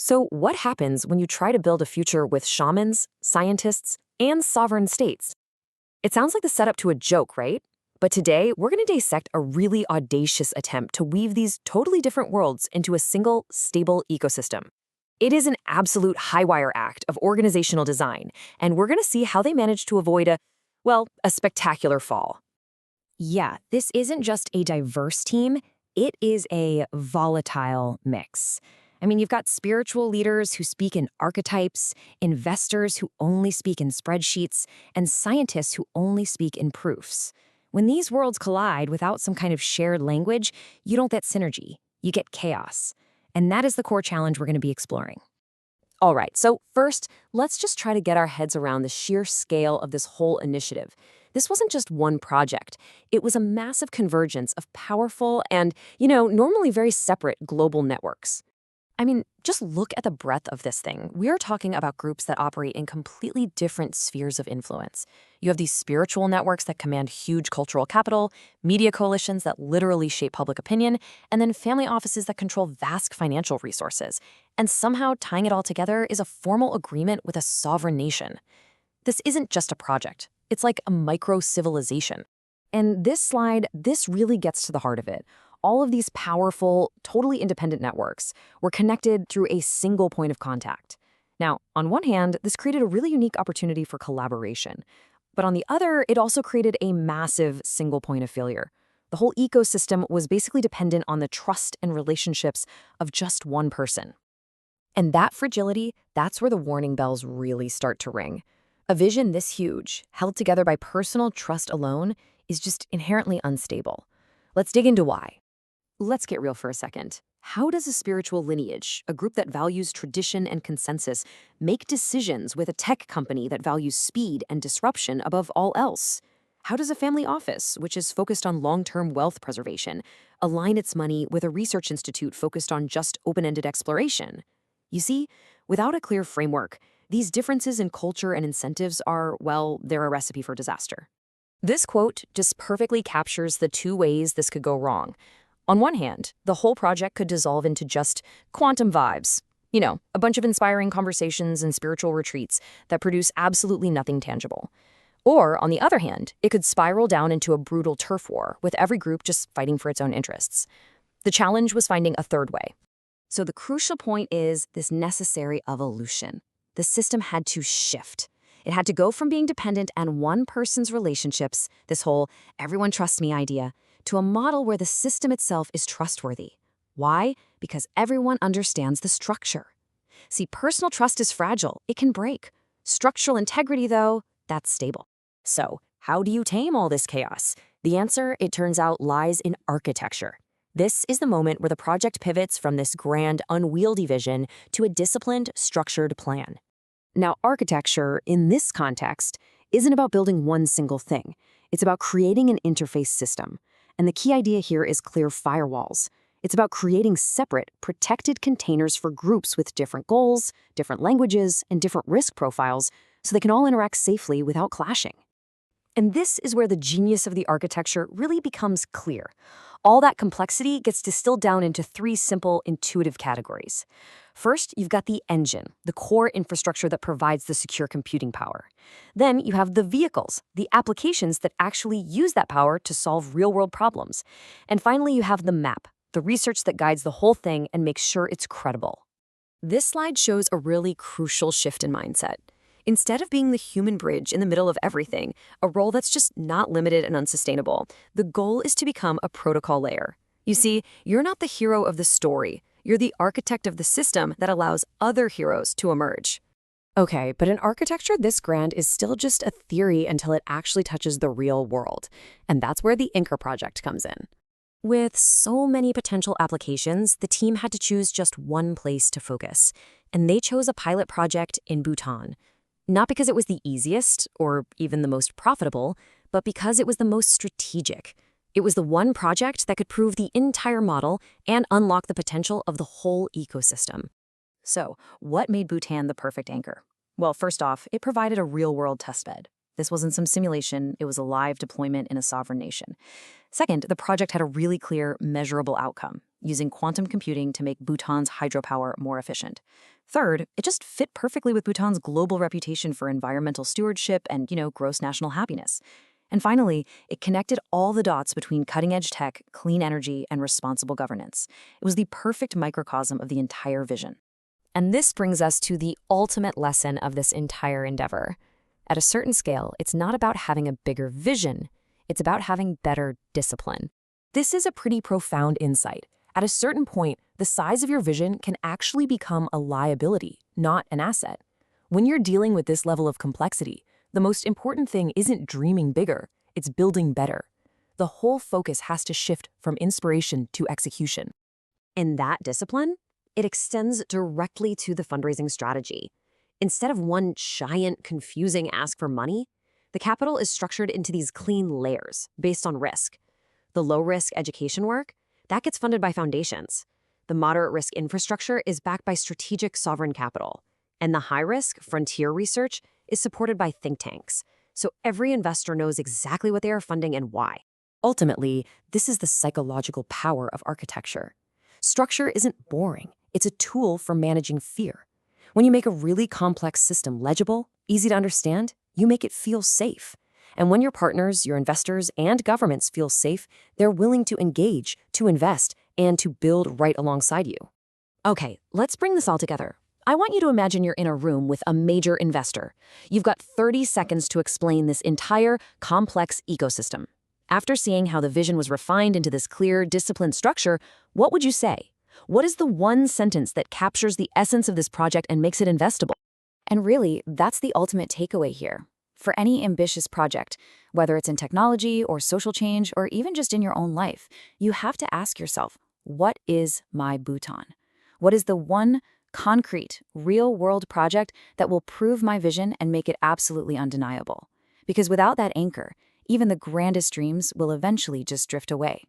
So, what happens when you try to build a future with shamans, scientists, and sovereign states? It sounds like the setup to a joke, right? But today, we're going to dissect a really audacious attempt to weave these totally different worlds into a single, stable ecosystem. It is an absolute high-wire act of organizational design, and we're going to see how they managed to avoid a spectacular fall. Yeah, this isn't just a diverse team, it is a volatile mix. I mean, you've got spiritual leaders who speak in archetypes, investors who only speak in spreadsheets, and scientists who only speak in proofs. When these worlds collide without some kind of shared language, you don't get synergy, you get chaos. And that is the core challenge we're going to be exploring. All right, so first, let's just try to get our heads around the sheer scale of this whole initiative. This wasn't just one project. It was a massive convergence of powerful and, normally very separate global networks. I mean, just look at the breadth of this thing. We are talking about groups that operate in completely different spheres of influence. You have these spiritual networks that command huge cultural capital, media coalitions that literally shape public opinion, and then family offices that control vast financial resources. And somehow tying it all together is a formal agreement with a sovereign nation. This isn't just a project. It's like a micro-civilization. And this really gets to the heart of it. All of these powerful, totally independent networks were connected through a single point of contact. Now, on one hand, this created a really unique opportunity for collaboration. But on the other, it also created a massive single point of failure. The whole ecosystem was basically dependent on the trust and relationships of just one person. And that fragility, that's where the warning bells really start to ring. A vision this huge, held together by personal trust alone, is just inherently unstable. Let's dig into why. Let's get real for a second. How does a spiritual lineage, a group that values tradition and consensus, make decisions with a tech company that values speed and disruption above all else? How does a family office, which is focused on long-term wealth preservation, align its money with a research institute focused on just open-ended exploration? You see, without a clear framework, these differences in culture and incentives are, they're a recipe for disaster. This quote just perfectly captures the two ways this could go wrong. On one hand, the whole project could dissolve into just quantum vibes. A bunch of inspiring conversations and spiritual retreats that produce absolutely nothing tangible. Or, on the other hand, it could spiral down into a brutal turf war, with every group just fighting for its own interests. The challenge was finding a third way. So the crucial point is this necessary evolution. The system had to shift. It had to go from being dependent on one person's relationships, this whole everyone trusts me idea, to a model where the system itself is trustworthy. Why? Because everyone understands the structure. See, personal trust is fragile. It can break. Structural integrity, though, that's stable. So, how do you tame all this chaos? The answer, it turns out, lies in architecture. This is the moment where the project pivots from this grand, unwieldy vision to a disciplined, structured plan. Now, architecture, in this context, isn't about building one single thing. It's about creating an interface system. And the key idea here is clear firewalls. It's about creating separate, protected containers for groups with different goals, different languages, and different risk profiles, so they can all interact safely without clashing. And this is where the genius of the architecture really becomes clear. All that complexity gets distilled down into three simple, intuitive categories. First, you've got the engine, the core infrastructure that provides the secure computing power. Then you have the vehicles, the applications that actually use that power to solve real-world problems. And finally, you have the map, the research that guides the whole thing and makes sure it's credible. This slide shows a really crucial shift in mindset. Instead of being the human bridge in the middle of everything, a role that's just not limited and unsustainable, the goal is to become a protocol layer. You see, you're not the hero of the story. You're the architect of the system that allows other heroes to emerge. Okay, but in architecture this grand is still just a theory until it actually touches the real world. And that's where the Anchor project comes in. With so many potential applications, the team had to choose just one place to focus. And they chose a pilot project in Bhutan. Not because it was the easiest or even the most profitable, but because it was the most strategic. It was the one project that could prove the entire model and unlock the potential of the whole ecosystem. So, what made Bhutan the perfect anchor? Well, first off, it provided a real-world testbed. This wasn't some simulation, it was a live deployment in a sovereign nation. Second, the project had a really clear, measurable outcome, using quantum computing to make Bhutan's hydropower more efficient. Third, it just fit perfectly with Bhutan's global reputation for environmental stewardship and, gross national happiness. And finally, it connected all the dots between cutting-edge tech, clean energy, and responsible governance. It was the perfect microcosm of the entire vision. And this brings us to the ultimate lesson of this entire endeavor. At a certain scale, it's not about having a bigger vision. It's about having better discipline. This is a pretty profound insight. At a certain point, the size of your vision can actually become a liability, not an asset. When you're dealing with this level of complexity, the most important thing isn't dreaming bigger, it's building better. The whole focus has to shift from inspiration to execution. And that discipline, it extends directly to the fundraising strategy. Instead of one giant, confusing ask for money, the capital is structured into these clean layers based on risk. The low-risk education work, that gets funded by foundations. The moderate-risk infrastructure is backed by strategic sovereign capital. And the high-risk frontier research is supported by think tanks. So every investor knows exactly what they are funding and why. Ultimately, this is the psychological power of architecture. Structure isn't boring. It's a tool for managing fear. When you make a really complex system legible, easy to understand, you make it feel safe. And when your partners, your investors, and governments feel safe, they're willing to engage, to invest, and to build right alongside you. Okay, let's bring this all together. I want you to imagine you're in a room with a major investor. You've got 30 seconds to explain this entire complex ecosystem. After seeing how the vision was refined into this clear, disciplined structure, what would you say? What is the one sentence that captures the essence of this project and makes it investable? And really, that's the ultimate takeaway here. For any ambitious project, whether it's in technology or social change or even just in your own life, you have to ask yourself, what is my Bhutan? What is the one concrete, real-world project that will prove my vision and make it absolutely undeniable? Because without that anchor, even the grandest dreams will eventually just drift away.